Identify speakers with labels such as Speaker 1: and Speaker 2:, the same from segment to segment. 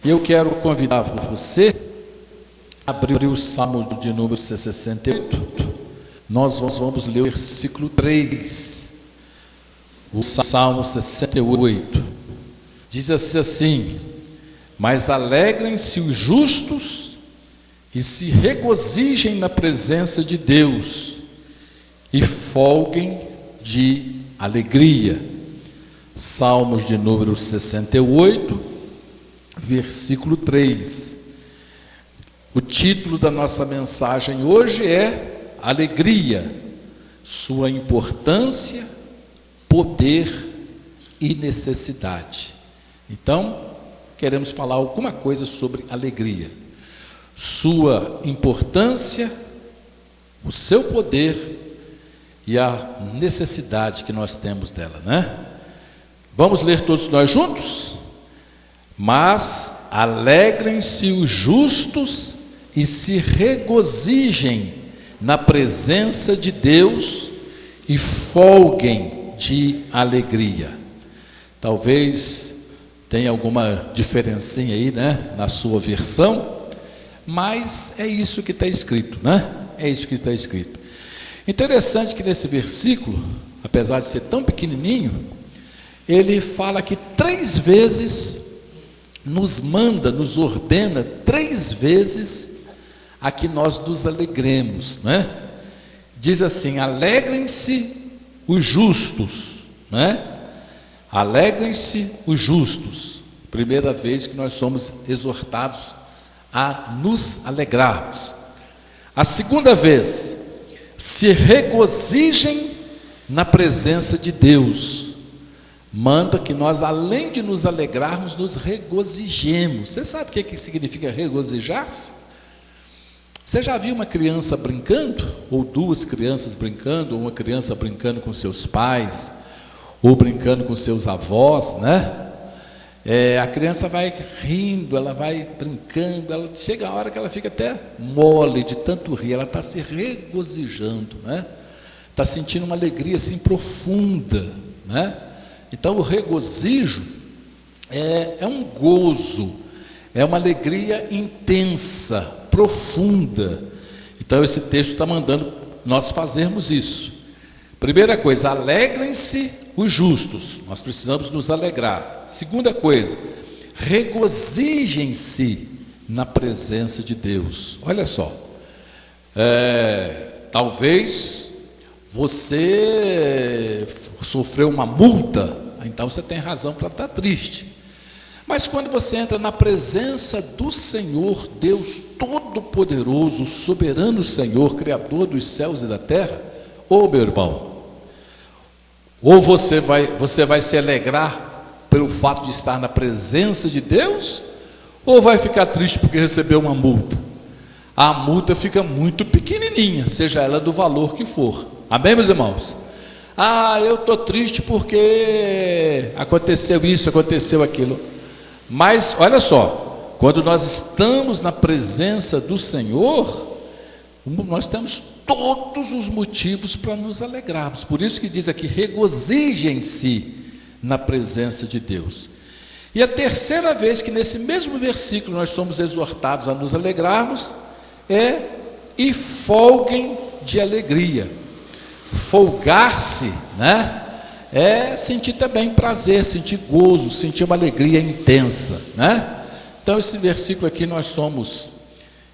Speaker 1: E eu quero convidar você a abrir o Salmo de número 68. Nós vamos ler o versículo 3. O Salmo 68. Diz assim: mas alegrem-se os justos e se regozijem na presença de Deus e folguem de alegria. Salmos de número 68, versículo 3. O título da nossa mensagem hoje é Alegria, sua importância, poder e necessidade. Então, queremos falar alguma coisa sobre alegria, sua importância, o seu poder e a necessidade que nós temos dela, né? Vamos ler todos nós juntos? Mas alegrem-se os justos e se regozijem na presença de Deus e folguem de alegria. Talvez tenha alguma diferencinha aí, né, na sua versão, mas é isso que está escrito, né? É isso que está escrito. Interessante que nesse versículo, apesar de ser tão pequenininho, ele fala que 3 vezes nos manda, nos ordena 3 vezes a que nós nos alegremos, né? Diz assim: alegrem-se os justos, né? Alegrem-se os justos. Primeira vez que nós somos exortados a nos alegrarmos. A segunda vez, se regozijem na presença de Deus. Manda que nós, além de nos alegrarmos, nos regozijemos. Você sabe o que significa regozijar-se? Você já viu uma criança brincando? Ou 2 crianças brincando? Ou uma criança brincando com seus pais? Ou brincando com seus avós, né? A criança vai rindo, ela vai brincando, ela chega a hora que ela fica até mole de tanto rir, ela está se regozijando, né? Está sentindo uma alegria assim profunda, né? Então o regozijo é um gozo, é uma alegria intensa, profunda. Então esse texto está mandando nós fazermos isso. Primeira coisa, alegrem-se os justos, nós precisamos nos alegrar. Segunda coisa, regozijem-se na presença de Deus. Olha só, talvez você sofreu uma multa, então você tem razão para estar triste. Mas quando você entra na presença do Senhor, Deus Todo-Poderoso, soberano Senhor, Criador dos céus e da terra, ô meu irmão, ou você vai se alegrar pelo fato de estar na presença de Deus, ou vai ficar triste porque recebeu uma multa. A multa fica muito pequenininha, seja ela do valor que for. Amém, meus irmãos? Eu estou triste porque aconteceu isso, aconteceu aquilo. Mas olha só, quando nós estamos na presença do Senhor, nós temos todos os motivos para nos alegrarmos. Por isso que diz aqui, regozijem-se na presença de Deus. E a terceira vez que nesse mesmo versículo nós somos exortados a nos alegrarmos é: e folguem de alegria. Folgar-se, né? É sentir também prazer, sentir gozo, sentir uma alegria intensa, né? Então esse versículo aqui nós somos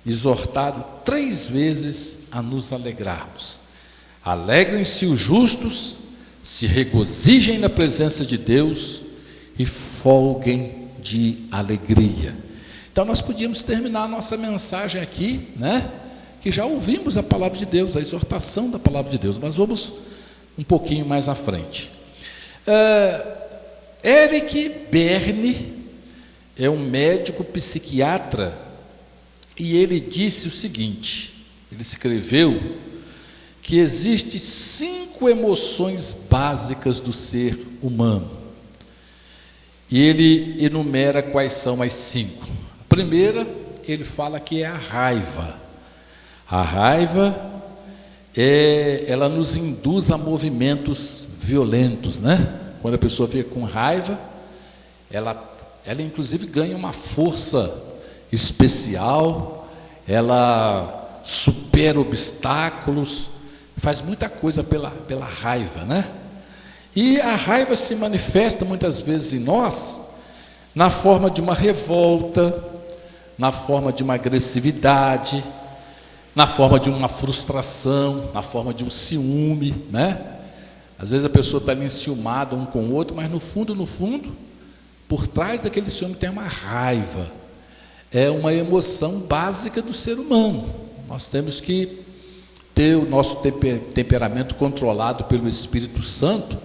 Speaker 1: exortados 3 vezes a nos alegrarmos. Alegrem-se os justos, se regozijem na presença de Deus e folguem de alegria. Então nós podíamos terminar a nossa mensagem aqui, né? Que já ouvimos a palavra de Deus, a exortação da palavra de Deus, mas vamos um pouquinho mais à frente. Eric Berne é um médico psiquiatra e ele disse o seguinte, ele escreveu que existem 5 emoções básicas do ser humano e ele enumera quais são as 5. A primeira, ele fala que é a raiva. A raiva ela nos induz a movimentos violentos, né? Quando a pessoa fica com raiva, ela ela inclusive ganha uma força especial, ela supera obstáculos, faz muita coisa pela raiva, né? E a raiva se manifesta muitas vezes em nós na forma de uma revolta, na forma de uma agressividade, na forma de uma frustração, na forma de um ciúme, né? Às vezes a pessoa está ali enciumada um com o outro, mas no fundo, por trás daquele ciúme tem uma raiva. É uma emoção básica do ser humano. Nós temos que ter o nosso temperamento controlado pelo Espírito Santo,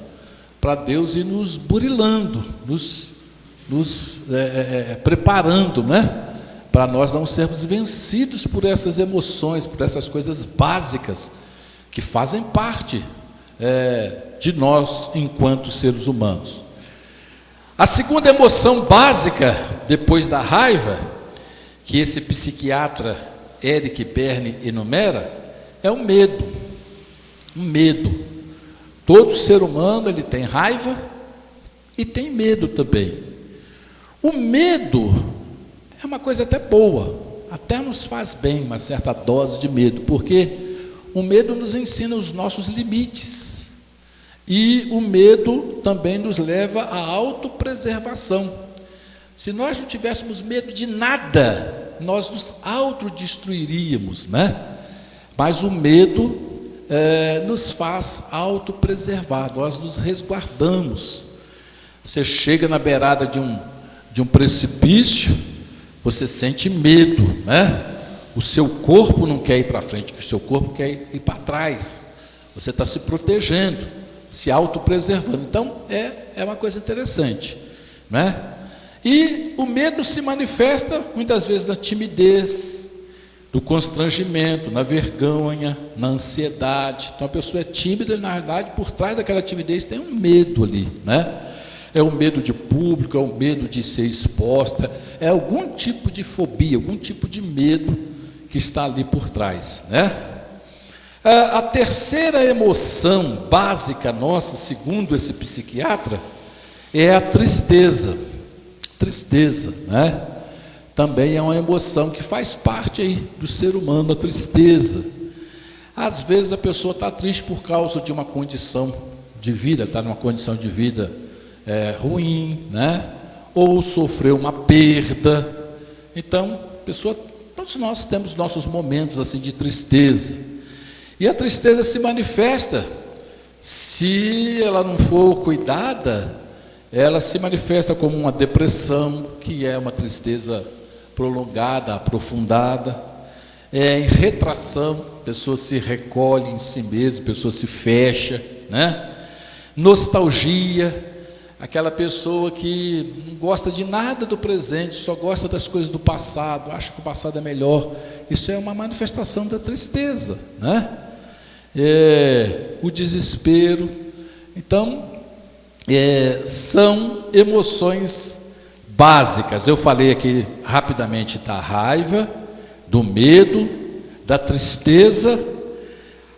Speaker 1: para Deus ir nos burilando, nos preparando, né? Para nós não sermos vencidos por essas emoções, por essas coisas básicas que fazem parte de nós enquanto seres humanos. A segunda emoção básica, depois da raiva, que esse psiquiatra Eric Berne enumera, é o medo. O medo. Todo ser humano ele tem raiva e tem medo também. O medo é uma coisa até boa, até nos faz bem uma certa dose de medo, porque o medo nos ensina os nossos limites e o medo também nos leva à autopreservação. Se nós não tivéssemos medo de nada, nós nos autodestruiríamos, né? Mas o medo nos faz autopreservar, nós nos resguardamos. Você chega na beirada de um precipício, você sente medo, né? O seu corpo não quer ir para frente, o seu corpo quer ir para trás. Você está se protegendo, se autopreservando. Então, é uma coisa interessante, né? E o medo se manifesta muitas vezes na timidez, no constrangimento, na vergonha, na ansiedade. Então a pessoa é tímida e na verdade por trás daquela timidez tem um medo ali, né? É o medo de público, é o medo de ser exposta, é algum tipo de fobia, algum tipo de medo que está ali por trás, né? A terceira emoção básica nossa, segundo esse psiquiatra, é a tristeza. Tristeza, né? Também é uma emoção que faz parte aí do ser humano, a tristeza. Às vezes a pessoa está triste por causa de uma condição de vida, está numa condição de vida ruim, né? Ou sofreu uma perda. Então, todos nós temos nossos momentos assim de tristeza. E a tristeza se manifesta, se ela não for cuidada, ela se manifesta como uma depressão, que é uma tristeza prolongada, aprofundada, em retração, a pessoa se recolhe em si mesma, a pessoa se fecha, né? Nostalgia, aquela pessoa que não gosta de nada do presente, só gosta das coisas do passado, acha que o passado é melhor. Isso é uma manifestação da tristeza, né? O desespero. Então, são emoções básicas. Eu falei aqui rapidamente da raiva, do medo, da tristeza.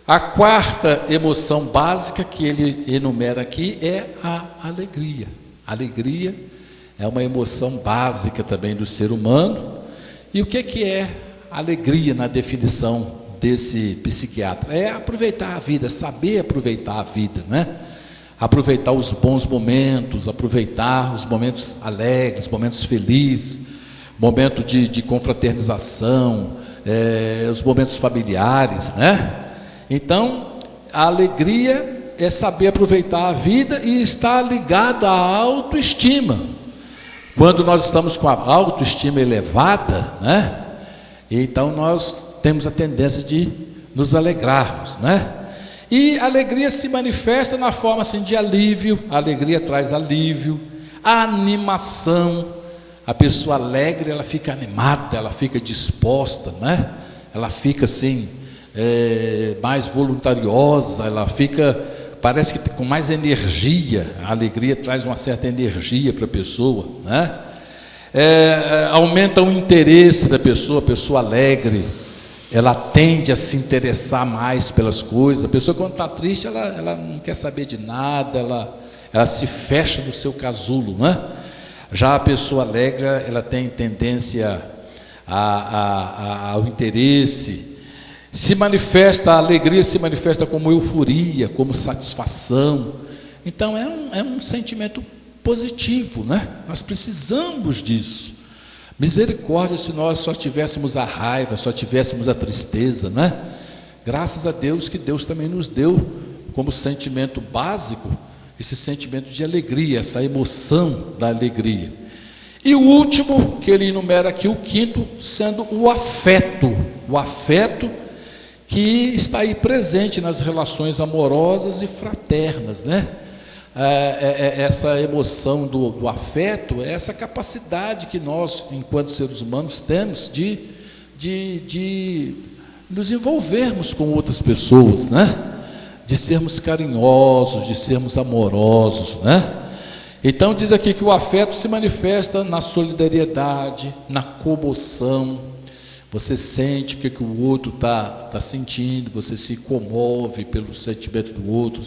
Speaker 1: A quarta emoção básica que ele enumera aqui é a alegria. A alegria é uma emoção básica também do ser humano. E o que é alegria na definição desse psiquiatra? É aproveitar a vida, saber aproveitar a vida, né? Aproveitar os bons momentos, aproveitar os momentos alegres, momentos felizes, momento de confraternização, os momentos familiares, né? Então, a alegria é saber aproveitar a vida e estar ligada à autoestima. Quando nós estamos com a autoestima elevada, né? Então nós temos a tendência de nos alegrarmos, né? E a alegria se manifesta na forma assim de alívio. A alegria traz alívio, a animação. A pessoa alegre, ela fica animada, ela fica disposta, né? Ela fica assim, mais voluntariosa, ela fica, parece que com mais energia. A alegria traz uma certa energia para a pessoa, né? Aumenta o interesse da pessoa, a pessoa alegre, ela tende a se interessar mais pelas coisas. A pessoa quando está triste, ela não quer saber de nada, ela se fecha no seu casulo, né? Já a pessoa alegre, ela tem tendência ao interesse. A alegria se manifesta como euforia, como satisfação. Então é um sentimento positivo, né? Nós precisamos disso. Misericórdia se nós só tivéssemos a raiva, só tivéssemos a tristeza, né? Graças a Deus que Deus também nos deu como sentimento básico esse sentimento de alegria, essa emoção da alegria. E o último que ele enumera aqui, o quinto, sendo o afeto que está aí presente nas relações amorosas e fraternas, né? Essa emoção do afeto, é essa capacidade que nós, enquanto seres humanos, temos de nos envolvermos com outras pessoas, né? De sermos carinhosos, de sermos amorosos, né? Então diz aqui que o afeto se manifesta na solidariedade, na comoção. Você sente o que o outro está sentindo, você se comove pelo sentimento do outro,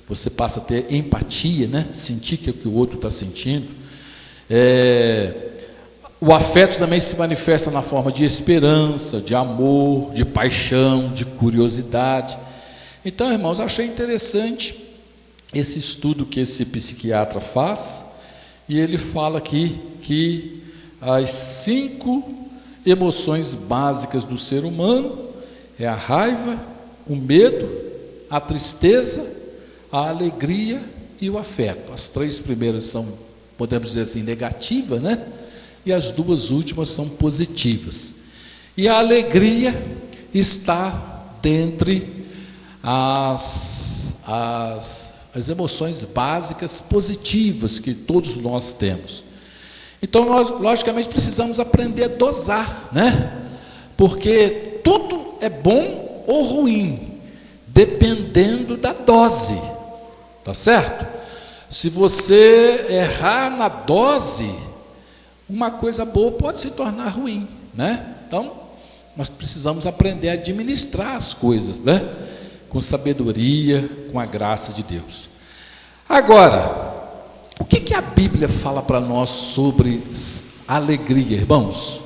Speaker 1: você passa a ter empatia, né? Sentir o que o outro está sentindo. O afeto também se manifesta na forma de esperança, de amor, de paixão, de curiosidade. Então, irmãos, achei interessante esse estudo que esse psiquiatra faz, e ele fala aqui que as 5 emoções básicas do ser humano é a raiva, o medo, a tristeza, a alegria e o afeto. As 3 primeiras são, podemos dizer assim, negativas, né? E as 2 últimas são positivas. E a alegria está dentre as emoções básicas positivas que todos nós temos. Então nós, logicamente, precisamos aprender a dosar, né? Porque tudo é bom ou ruim, dependendo da dose, tá certo? Se você errar na dose, uma coisa boa pode se tornar ruim, né? Então, nós precisamos aprender a administrar as coisas, né? Com sabedoria, com a graça de Deus. Agora, o que a Bíblia fala para nós sobre alegria, irmãos?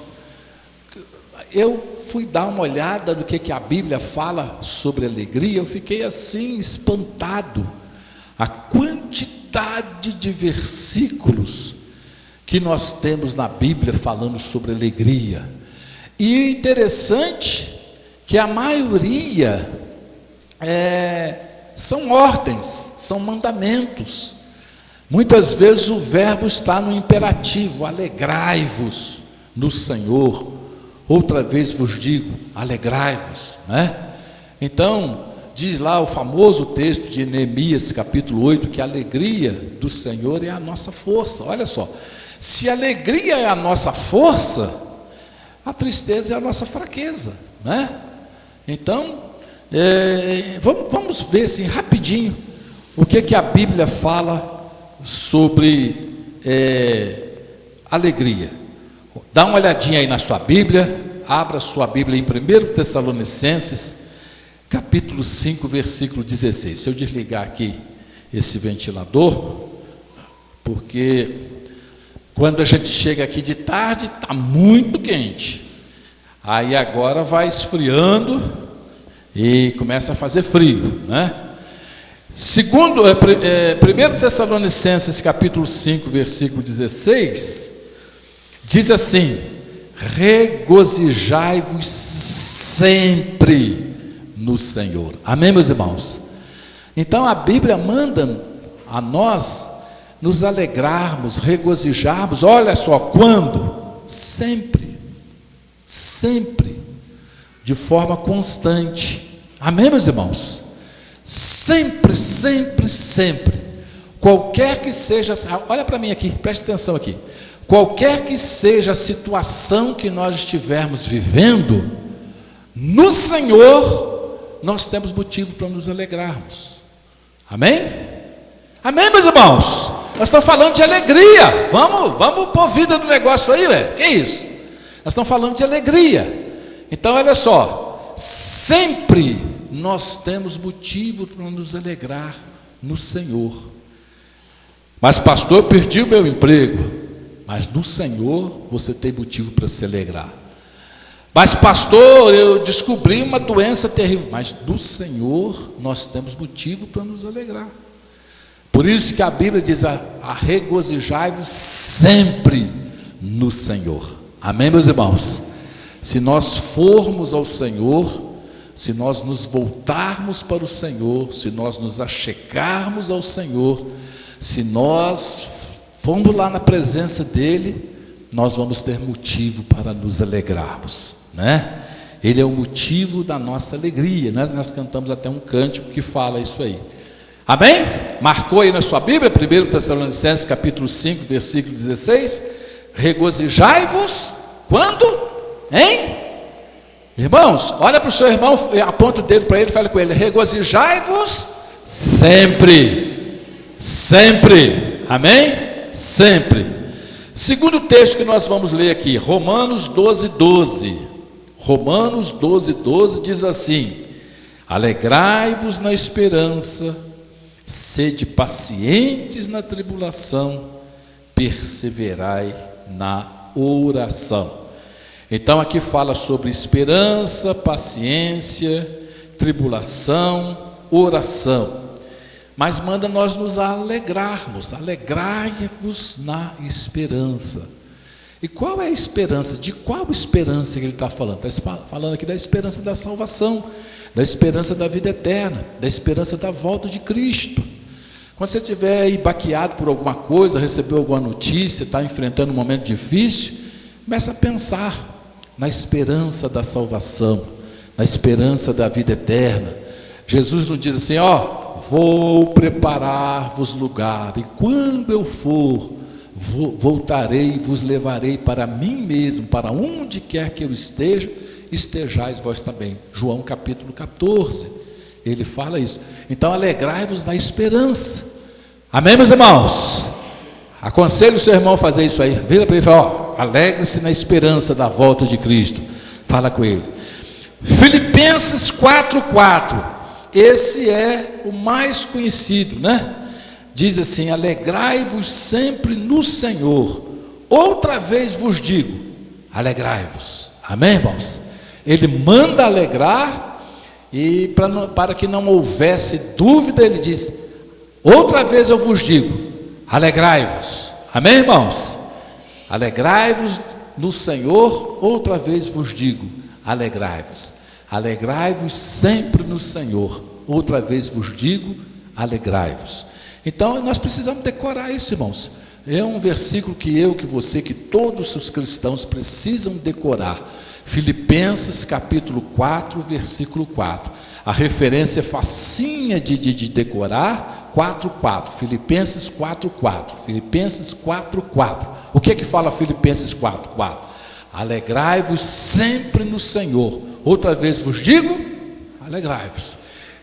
Speaker 1: Eu fui dar uma olhada no que a Bíblia fala sobre alegria, eu fiquei assim espantado. A quantidade de versículos que nós temos na Bíblia falando sobre alegria. E interessante que a maioria são ordens, são mandamentos. Muitas vezes o verbo está no imperativo: alegrai-vos no Senhor. Outra vez vos digo, alegrai-vos, né? Então, diz lá o famoso texto de Neemias, capítulo 8, que a alegria do Senhor é a nossa força. Olha só, se a alegria é a nossa força, a tristeza é a nossa fraqueza, né? Então, vamos ver assim, rapidinho, o que a Bíblia fala sobre alegria. Dá uma olhadinha aí na sua Bíblia, abra sua Bíblia em 1 Tessalonicenses, capítulo 5, versículo 16. Se eu desligar aqui esse ventilador, porque quando a gente chega aqui de tarde, está muito quente, aí agora vai esfriando e começa a fazer frio, né? 1 Tessalonicenses capítulo 5, versículo 16, diz assim: regozijai-vos sempre no Senhor. Amém, meus irmãos? Então a Bíblia manda a nós nos alegrarmos, regozijarmos. Olha só, quando? Sempre, sempre, de forma constante. Amém, meus irmãos? Sempre, sempre, sempre. Qualquer que seja, olha para mim aqui, preste atenção aqui. Qualquer que seja a situação que nós estivermos vivendo, no Senhor, nós temos motivo para nos alegrarmos. Amém? Amém, meus irmãos? Nós estamos falando de alegria. Vamos pôr vida no negócio aí, velho. Que isso? Nós estamos falando de alegria. Então, olha só, sempre nós temos motivo para nos alegrar no Senhor. Mas pastor, eu perdi o meu emprego. Mas no Senhor você tem motivo para se alegrar. Mas pastor, eu descobri uma doença terrível. Mas no Senhor nós temos motivo para nos alegrar. Por isso que a Bíblia diz: a regozijai-vos sempre no Senhor. Amém, meus irmãos? Se nós formos ao Senhor, se nós nos voltarmos para o Senhor, se nós nos achegarmos ao Senhor, se nós formos lá na presença dEle, nós vamos ter motivo para nos alegrarmos, né? Ele é o motivo da nossa alegria, né? Nós cantamos até um cântico que fala isso aí. Amém? Marcou aí na sua Bíblia, 1 Tessalonicenses capítulo 5, versículo 16. Regozijai-vos, quando? Hein? Irmãos, olha para o seu irmão, aponta o dedo para ele e fala com ele: regozijai-vos sempre, sempre, amém? Sempre. Segundo texto que nós vamos ler aqui, Romanos 12, 12. Romanos 12, 12 diz assim: alegrai-vos na esperança, sede pacientes na tribulação, perseverai na oração. Então aqui fala sobre esperança, paciência, tribulação, oração. Mas manda nós nos alegrarmos, alegrai-vos na esperança. E qual é a esperança? De qual esperança que ele está falando? Está falando aqui da esperança da salvação, da esperança da vida eterna, da esperança da volta de Cristo. Quando você estiver aí baqueado por alguma coisa, recebeu alguma notícia, está enfrentando um momento difícil, começa a pensar na esperança da salvação, na esperança da vida eterna. Jesus não diz assim: ó, vou preparar-vos lugar, e quando eu for, voltarei e vos levarei para mim mesmo, para onde quer que eu esteja, estejais vós também. João capítulo 14, ele fala isso. Então alegrai-vos na esperança. Amém, meus irmãos? Aconselho o seu irmão a fazer isso aí. Vira para ele e fala: ó, alegre-se na esperança da volta de Cristo. Fala com ele. Filipenses 4:4. Esse é o mais conhecido, né? Diz assim: alegrai-vos sempre no Senhor. Outra vez vos digo, alegrai-vos. Amém, irmãos? Ele manda alegrar, e para que não houvesse dúvida, ele diz: outra vez eu vos digo, alegrai-vos. Amém, irmãos? Alegrai-vos no Senhor. Outra vez vos digo, alegrai-vos. Alegrai-vos sempre no Senhor. Outra vez vos digo, alegrai-vos. Então nós precisamos decorar isso, irmãos. É um versículo que eu, que você, que todos os cristãos precisam decorar. Filipenses capítulo 4, versículo 4. A referência é facinha de decorar. 4:4. Filipenses 4:4. Filipenses 4:4. O que é que fala Filipenses 4:4? Alegrai-vos sempre no Senhor. Outra vez vos digo, alegrai-vos.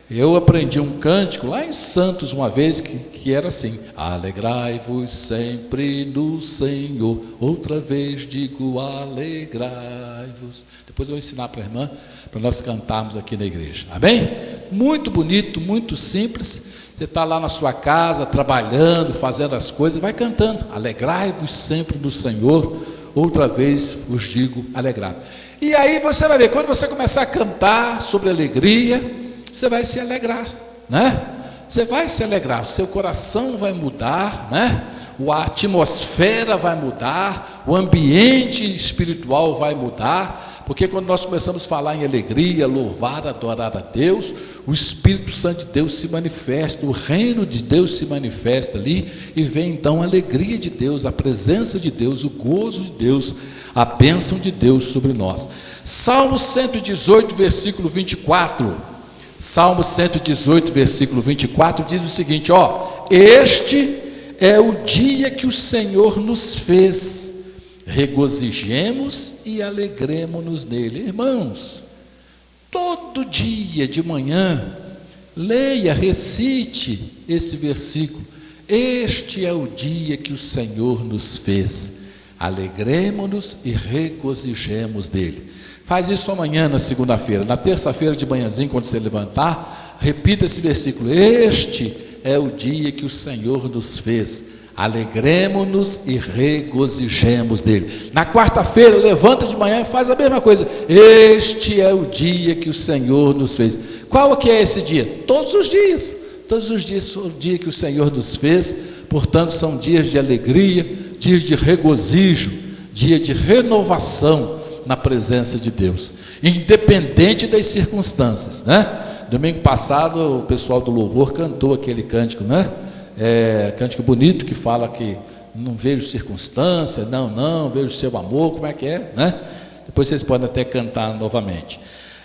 Speaker 1: Eu aprendi um cântico lá em Santos uma vez que era assim: alegrai-vos sempre no Senhor. Outra vez digo, alegrai-vos. Depois eu vou ensinar para a irmã, para nós cantarmos aqui na igreja. Amém? Muito bonito, muito simples. Você está lá na sua casa, trabalhando, fazendo as coisas, vai cantando: alegrai-vos sempre no Senhor. Outra vez vos digo, alegrai-vos. E aí você vai ver, quando você começar a cantar sobre alegria, você vai se alegrar, né? Você vai se alegrar, o seu coração vai mudar, né? A atmosfera vai mudar, o ambiente espiritual vai mudar, porque quando nós começamos a falar em alegria, louvar, adorar a Deus, o Espírito Santo de Deus se manifesta, o reino de Deus se manifesta ali, e vem então a alegria de Deus, a presença de Deus, o gozo de Deus, a bênção de Deus sobre nós. Salmo 118, versículo 24. Salmo 118, versículo 24 diz o seguinte: ó, este é o dia que o Senhor nos fez, regozijemos e alegremo-nos nele. Irmãos, todo dia de manhã, leia, recite esse versículo: este é o dia que o Senhor nos fez, alegremo-nos e regozijemos dele. Faz isso amanhã na segunda-feira, na terça-feira de manhãzinho, quando você levantar, repita esse versículo: este é o dia que o Senhor nos fez, alegremo-nos e regozijemos nele. Na quarta-feira, levanta de manhã e faz a mesma coisa. Este é o dia que o Senhor nos fez. Qual que é esse dia? Todos os dias são o dia que o Senhor nos fez. Portanto, são dias de alegria, dias de regozijo, dia de renovação na presença de Deus, independente das circunstâncias, né? Domingo passado o pessoal do louvor cantou aquele cântico, né? Cântico bonito que fala que não vejo circunstância, não vejo seu amor, como é que é, né? Depois vocês podem até cantar novamente.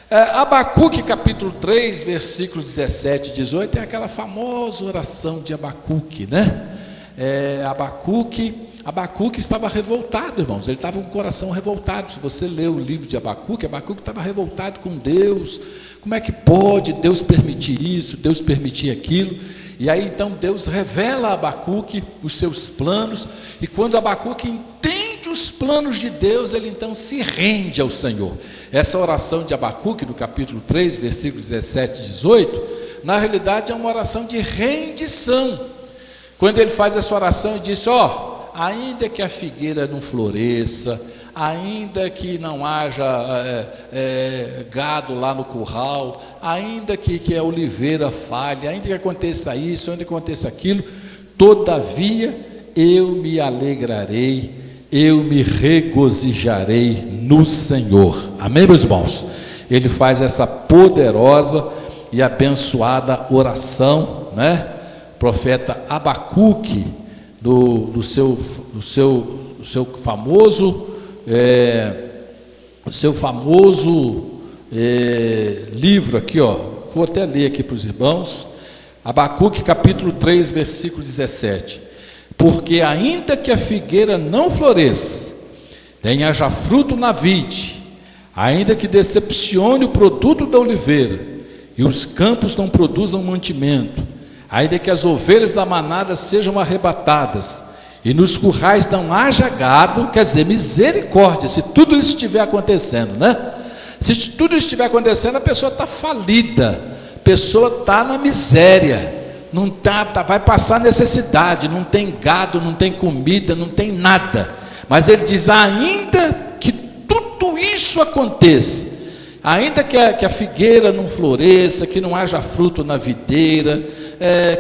Speaker 1: Abacuque capítulo 3, versículos 17 e 18, é aquela famosa oração de Abacuque, né? Abacuque estava revoltado, irmãos, ele estava com o coração revoltado. Se você ler o livro de Abacuque estava revoltado com Deus. Como é que pode Deus permitir isso, Deus permitir aquilo? E aí então Deus revela a Abacuque os seus planos, e quando Abacuque entende os planos de Deus, ele então se rende ao Senhor. Essa oração de Abacuque, do capítulo 3, versículos 17 e 18, na realidade é uma oração de rendição. Quando ele faz essa oração, ele diz: ainda que a figueira não floresça, ainda que não haja gado lá no curral, ainda que a oliveira falhe, ainda que aconteça isso, ainda que aconteça aquilo, todavia eu me alegrarei, eu me regozijarei no Senhor. Amém, meus irmãos? Ele faz essa poderosa e abençoada oração, né? O profeta Abacuque, do seu famoso livro aqui, vou até ler aqui para os irmãos, Abacuque capítulo 3, versículo 17: porque ainda que a figueira não floresça, nem haja fruto na vide, ainda que decepcione o produto da oliveira, e os campos não produzam mantimento, ainda que as ovelhas da manada sejam arrebatadas, e nos currais não haja gado, quer dizer, misericórdia, se tudo isso estiver acontecendo, né? Se tudo isso estiver acontecendo, a pessoa está falida, a pessoa está na miséria, não vai passar necessidade, não tem gado, não tem comida, não tem nada. Mas ele diz: ainda que tudo isso aconteça, ainda que a figueira não floresça, que não haja fruto na videira,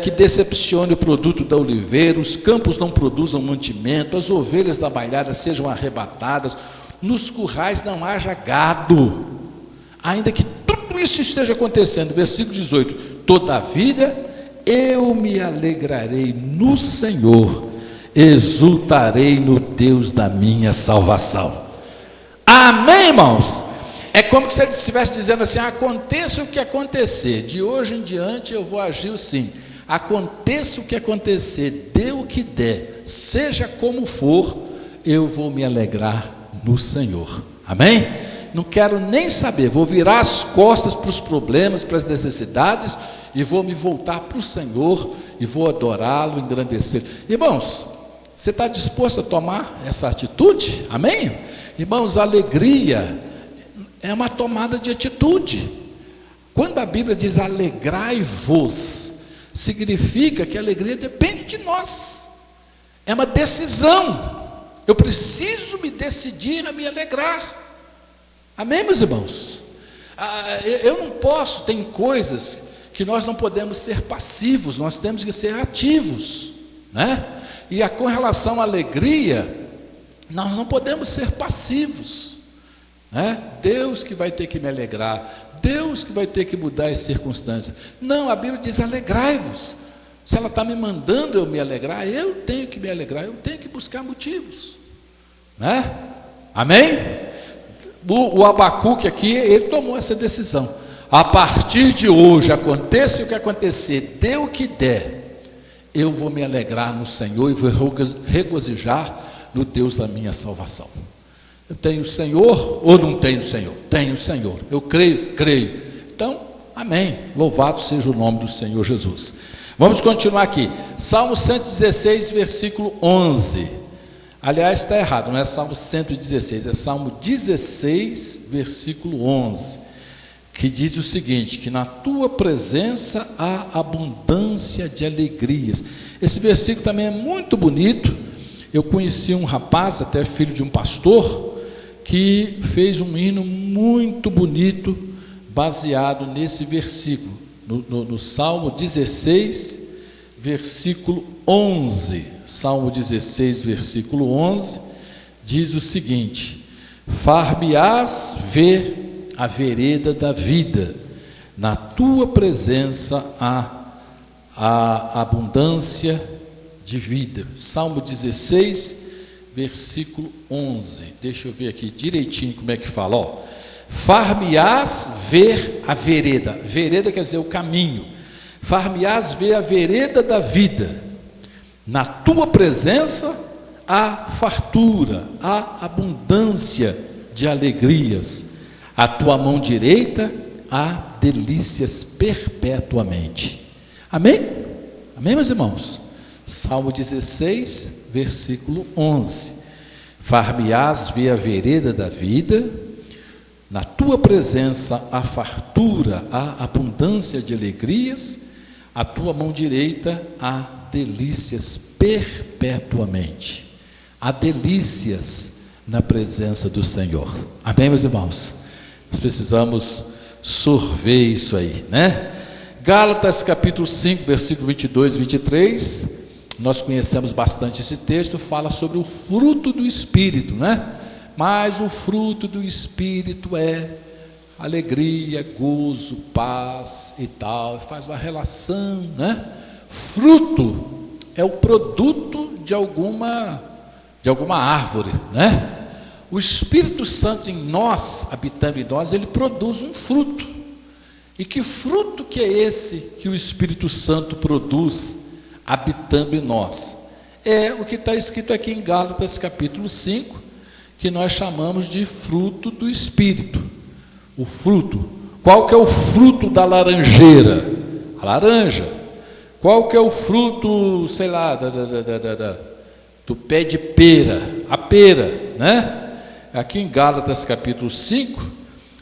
Speaker 1: que decepcione o produto da oliveira, os campos não produzam mantimento, as ovelhas da malhada sejam arrebatadas, nos currais não haja gado, ainda que tudo isso esteja acontecendo, versículo 18: todavia eu me alegrarei no Senhor, exultarei no Deus da minha salvação. Amém, irmãos? É como se ele estivesse dizendo assim: aconteça o que acontecer, de hoje em diante eu vou agir assim, aconteça o que acontecer, dê o que der, seja como for, eu vou me alegrar no Senhor. Amém? Não quero nem saber, vou virar as costas para os problemas, para as necessidades, e vou me voltar para o Senhor, e vou adorá-lo, engrandecer. Irmãos, você está disposto a tomar essa atitude? Amém? Irmãos, a alegria é uma tomada de atitude. Quando a Bíblia diz alegrai-vos, significa que a alegria depende de nós, é uma decisão. Eu preciso me decidir a me alegrar. Amém, meus irmãos? Eu não posso, tem coisas que nós não podemos ser passivos, nós temos que ser ativos, né? E com relação à alegria, nós não podemos ser passivos, né? Deus que vai ter que me alegrar, Deus que vai ter que mudar as circunstâncias. Não, a Bíblia diz alegrai-vos. Se ela está me mandando eu me alegrar, eu tenho que me alegrar, eu tenho que buscar motivos, né? Amém? O Abacuque aqui, ele tomou essa decisão: a partir de hoje, aconteça o que acontecer, dê o que der, eu vou me alegrar no Senhor e vou regozijar no Deus da minha salvação. Eu tenho o Senhor ou não tenho o Senhor? Tenho o Senhor, eu creio. Então, amém, louvado seja o nome do Senhor Jesus. Vamos continuar aqui, Salmo 116, versículo 11. Aliás, está errado, não é Salmo 116, é Salmo 16, versículo 11. que diz o seguinte: que na tua presença há abundância de alegrias. Esse versículo também é muito bonito. Eu conheci um rapaz, até filho de um pastor, que fez um hino muito bonito, baseado nesse versículo, no Salmo 16, versículo 11. Salmo 16, versículo 11, diz o seguinte: far-me-ás ver a vereda da vida, na tua presença há abundância de vida. Salmo 16, versículo 11. Deixa eu ver aqui direitinho como é que fala, ó. Far-me-ás ver a vereda. Vereda quer dizer o caminho. Far-me-ás ver a vereda da vida. Na tua presença há fartura, há abundância de alegrias. A tua mão direita há delícias perpetuamente. Amém? Amém, meus irmãos? Salmo 16, versículo 11. Far-me-ás ver a vereda da vida, na tua presença há fartura, há abundância de alegrias, a tua mão direita há delícias perpetuamente. Há delícias na presença do Senhor. Amém, meus irmãos? Nós precisamos sorver isso aí, né? Gálatas capítulo 5, versículo 22 e 23, nós conhecemos bastante esse texto, fala sobre o fruto do Espírito, né? Mas o fruto do Espírito é alegria, gozo, paz e tal, faz uma relação, né? Fruto é o produto de alguma árvore, né? O Espírito Santo em nós, habitando em nós, ele produz um fruto. E que fruto que é esse que o Espírito Santo produz habitando em nós? É o que está escrito aqui em Gálatas capítulo 5, que nós chamamos de fruto do Espírito. O fruto. Qual que é o fruto da laranjeira? A laranja. Qual que é o fruto, sei lá, do pé de pera? A pera, né? Aqui em Gálatas capítulo 5,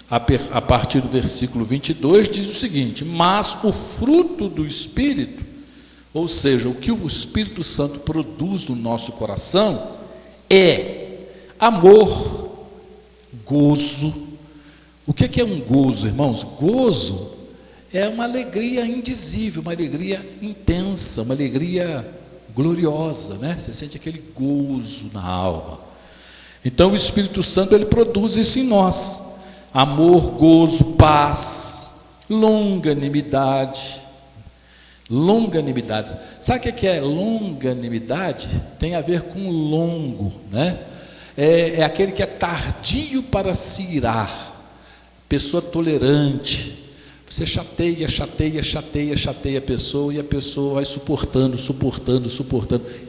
Speaker 1: a partir do versículo 22, diz o seguinte: mas o fruto do Espírito, ou seja, o que o Espírito Santo produz no nosso coração, é amor, gozo. O que é um gozo, irmãos? Gozo é uma alegria indizível, uma alegria intensa, uma alegria gloriosa, né? Você sente aquele gozo na alma. Então o Espírito Santo ele produz isso em nós: amor, gozo, paz, longanimidade. Longanimidade. Sabe o que é longanimidade? Tem a ver com longo, né? É aquele que é tardio para se irar, pessoa tolerante. Você chateia a pessoa e a pessoa vai suportando.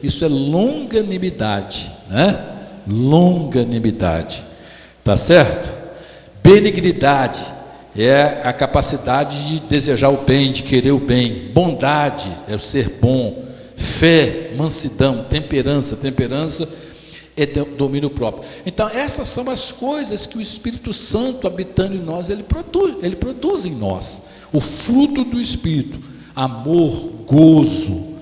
Speaker 1: Isso é longanimidade, né? Longanimidade, tá certo? Benignidade é a capacidade de desejar o bem, de querer o bem. Bondade é o ser bom. Fé, mansidão, temperança é domínio próprio. Então essas são as coisas que o Espírito Santo habitando em nós, ele produz em nós. O fruto do Espírito: amor, gozo.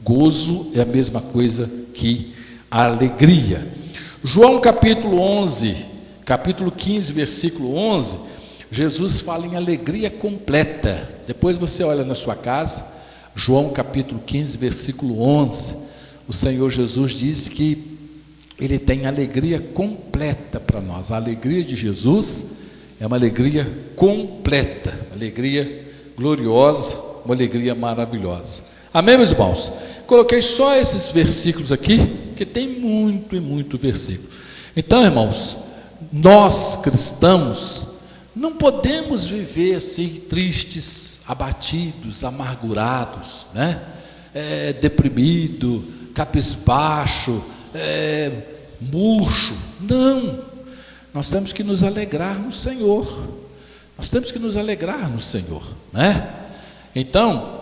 Speaker 1: Gozo é a mesma coisa que a alegria. João capítulo 15, versículo 11, Jesus fala em alegria completa. Depois você olha na sua casa, João capítulo 15, versículo 11, o Senhor Jesus diz que Ele tem alegria completa para nós. A alegria de Jesus é uma alegria completa, alegria gloriosa, uma alegria maravilhosa. Amém, meus irmãos? Coloquei só esses versículos aqui, que tem muito versículo. Então, irmãos, nós cristãos não podemos viver assim, tristes, abatidos, amargurados, né? Deprimido, cabisbaixo, murcho. Não, nós temos que nos alegrar no Senhor. Né? Então,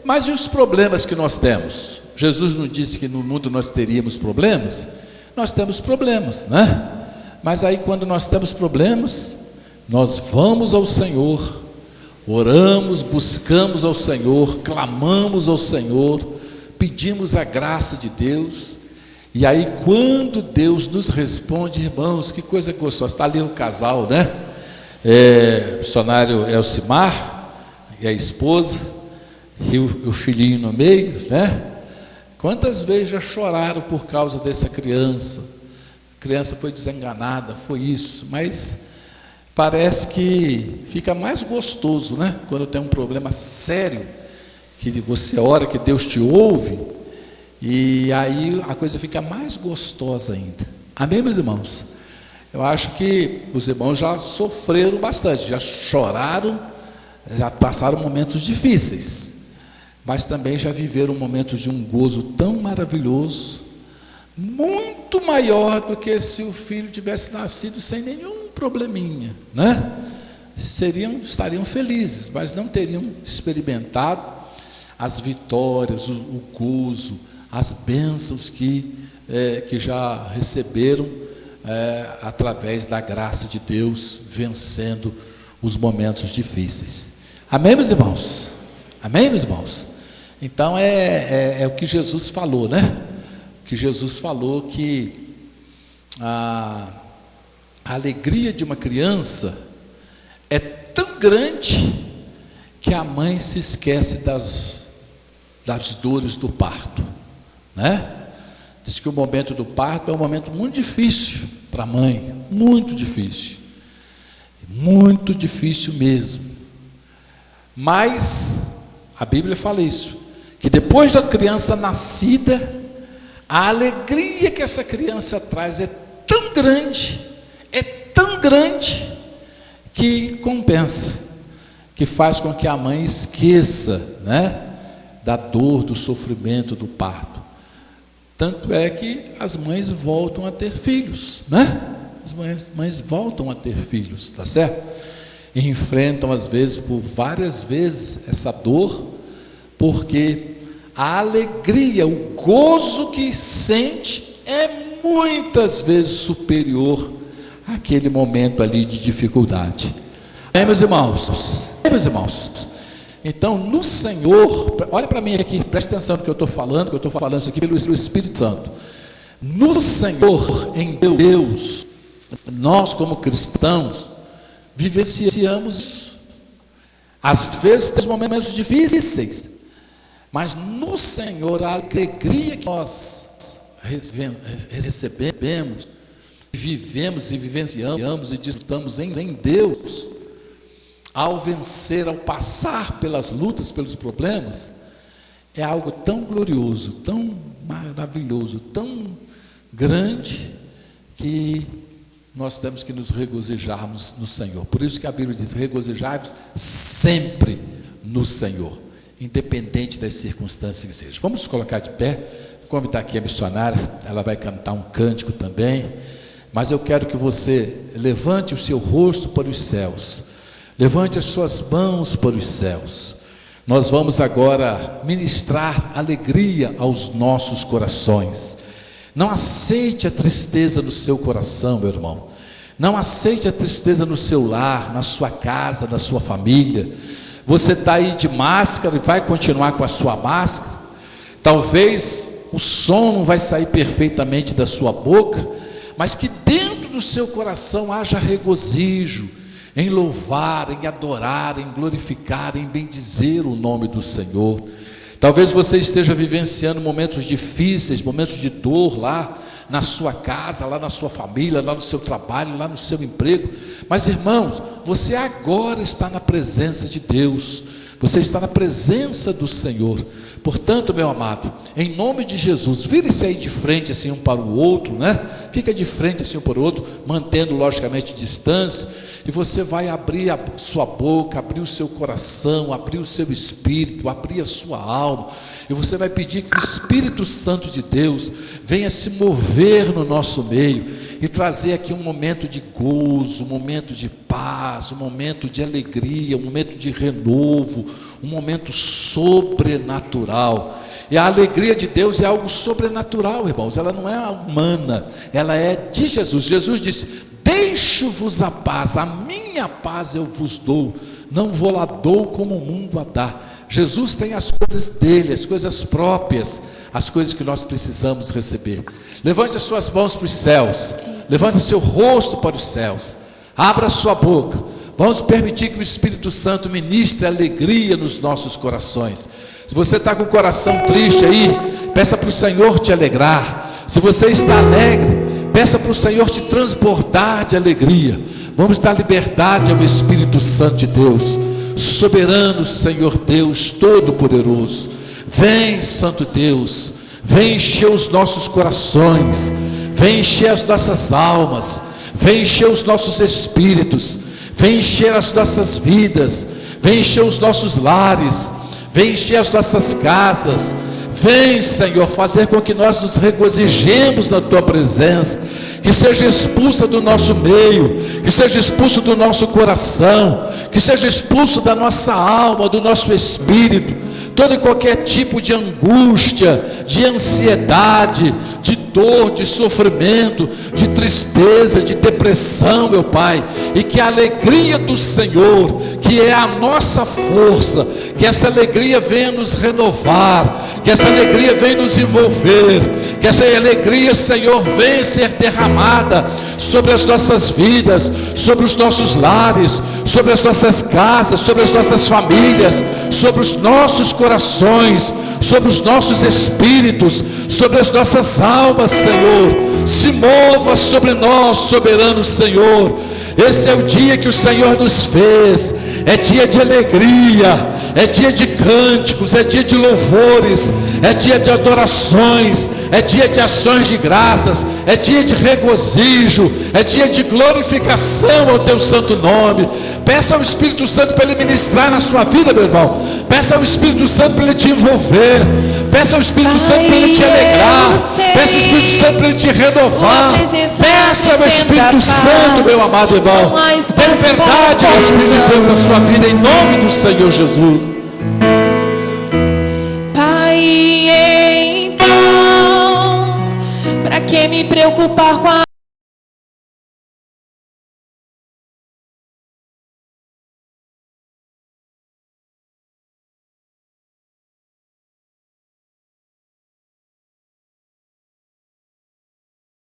Speaker 1: mas e os problemas que nós temos? Jesus nos disse que no mundo nós teríamos problemas. Nós temos problemas, né? Mas aí quando nós temos problemas, nós vamos ao Senhor, oramos, buscamos ao Senhor, clamamos ao Senhor, pedimos a graça de Deus, e aí quando Deus nos responde, irmãos, que coisa gostosa. Está ali o casal, né? O missionário Elcimar e a esposa, e o filhinho no meio, né? Quantas vezes já choraram por causa dessa criança? A criança foi desenganada, foi isso, mas parece que fica mais gostoso, né? Quando tem um problema sério, que você ora, que Deus te ouve, e aí a coisa fica mais gostosa ainda. Amém, meus irmãos? Eu acho que os irmãos já sofreram bastante, já choraram, já passaram momentos difíceis, mas também já viveram momentos de um gozo tão maravilhoso, muito maior do que se o filho tivesse nascido sem nenhum probleminha, né? Estariam felizes, mas não teriam experimentado as vitórias, o gozo, as bênçãos que já receberam através da graça de Deus, vencendo os momentos difíceis. Amém, meus irmãos? Amém, meus irmãos? Então é o que Jesus falou, né? Que Jesus falou que a alegria de uma criança é tão grande que a mãe se esquece das dores do parto, né? Diz que o momento do parto é um momento muito difícil para a mãe, muito difícil mesmo. Mas a Bíblia fala isso, que depois da criança nascida, a alegria que essa criança traz é tão grande, que compensa, que faz com que a mãe esqueça, né, da dor, do sofrimento do parto. Tanto é que as mães voltam a ter filhos, né? As mães voltam a ter filhos, tá certo? E enfrentam às vezes, por várias vezes, essa dor, porque a alegria, o gozo que sente é muitas vezes superior àquele momento ali de dificuldade. Meus irmãos? Meus irmãos? Então, no Senhor, olha para mim aqui, preste atenção no que eu estou falando, isso aqui pelo Espírito Santo. No Senhor, em Deus, nós como cristãos, vivenciamos, às vezes temos momentos difíceis, mas no Senhor, a alegria que nós recebemos, vivemos e vivenciamos e desfrutamos em Deus, ao vencer, ao passar pelas lutas, pelos problemas, é algo tão glorioso, tão maravilhoso, tão grande, que nós temos que nos regozijarmos no Senhor. Por isso que a Bíblia diz: regozijai-vos sempre no Senhor, independente das circunstâncias que sejam. Vamos nos colocar de pé, convidar aqui a missionária, ela vai cantar um cântico também, mas eu quero que você levante o seu rosto para os céus, levante as suas mãos para os céus. Nós vamos agora ministrar alegria aos nossos corações. Não aceite a tristeza no seu coração, meu irmão. Não aceite a tristeza no seu lar, na sua casa, na sua família. Você está aí de máscara e vai continuar com a sua máscara. Talvez o som não vai sair perfeitamente da sua boca, mas que dentro do seu coração haja regozijo em louvar, em adorar, em glorificar, em bendizer o nome do Senhor. Talvez você esteja vivenciando momentos difíceis, momentos de dor lá na sua casa, lá na sua família, lá no seu trabalho, lá no seu emprego. Mas, irmãos, você agora está na presença de Deus, você está na presença do Senhor. Portanto, meu amado, em nome de Jesus, vire-se aí de frente assim um para o outro, né? Fica de frente assim um para o outro, mantendo logicamente distância, e você vai abrir a sua boca, abrir o seu coração, abrir o seu espírito, abrir a sua alma, e você vai pedir que o Espírito Santo de Deus venha se mover no nosso meio e trazer aqui um momento de gozo, um momento de paz, um momento de alegria, um momento de renovo, um momento sobrenatural. E a alegria de Deus é algo sobrenatural, irmãos. Ela não é humana, ela é de Jesus. Jesus disse: deixo-vos a paz, a minha paz eu vos dou, não vou lá dou como o mundo a dá. Jesus tem as coisas dele, as coisas próprias, as coisas que nós precisamos receber. Levante as suas mãos para os céus, levante seu rosto para os céus, abra a sua boca. Vamos permitir que o Espírito Santo ministre alegria nos nossos corações. Se você está com o coração triste aí, peça para o Senhor te alegrar. Se você está alegre, peça para o Senhor te transportar de alegria. Vamos dar liberdade ao Espírito Santo de Deus, soberano Senhor Deus Todo-Poderoso. Vem, Santo Deus, vem encher os nossos corações, vem encher as nossas almas, vem encher os nossos espíritos, vem encher as nossas vidas, vem encher os nossos lares, vem encher as nossas casas. Vem, Senhor, fazer com que nós nos regozijemos na Tua presença, que seja expulsa do nosso meio, que seja expulso do nosso coração, que seja expulso da nossa alma, do nosso espírito, todo e qualquer tipo de angústia, de ansiedade, de dor, de sofrimento, de tristeza, de depressão, meu Pai, e que a alegria do Senhor, que é a nossa força, que essa alegria venha nos renovar, que essa alegria venha nos envolver, que essa alegria, Senhor, venha ser derramada sobre as nossas vidas, sobre os nossos lares, sobre as nossas casas, sobre as nossas famílias, sobre os nossos corações, sobre os nossos espíritos, sobre as nossas almas, Senhor. Se mova sobre nós, soberano Senhor. Esse é o dia que o Senhor nos fez, é dia de alegria, é dia de cânticos, é dia de louvores, é dia de adorações, é dia de ações de graças, é dia de regozijo, é dia de glorificação ao Teu santo nome. Peça ao Espírito Santo para Ele ministrar na sua vida, meu irmão. Peça ao Espírito Santo para Ele te envolver, peça ao Espírito Santo para Ele te alegrar, peça ao Espírito Santo para Ele te renovar, peça ao Espírito Santo, meu amado irmão. Tem verdade ao Espírito de Deus na sua vida, em nome do Senhor Jesus.
Speaker 2: Pai, então, para que me preocupar com a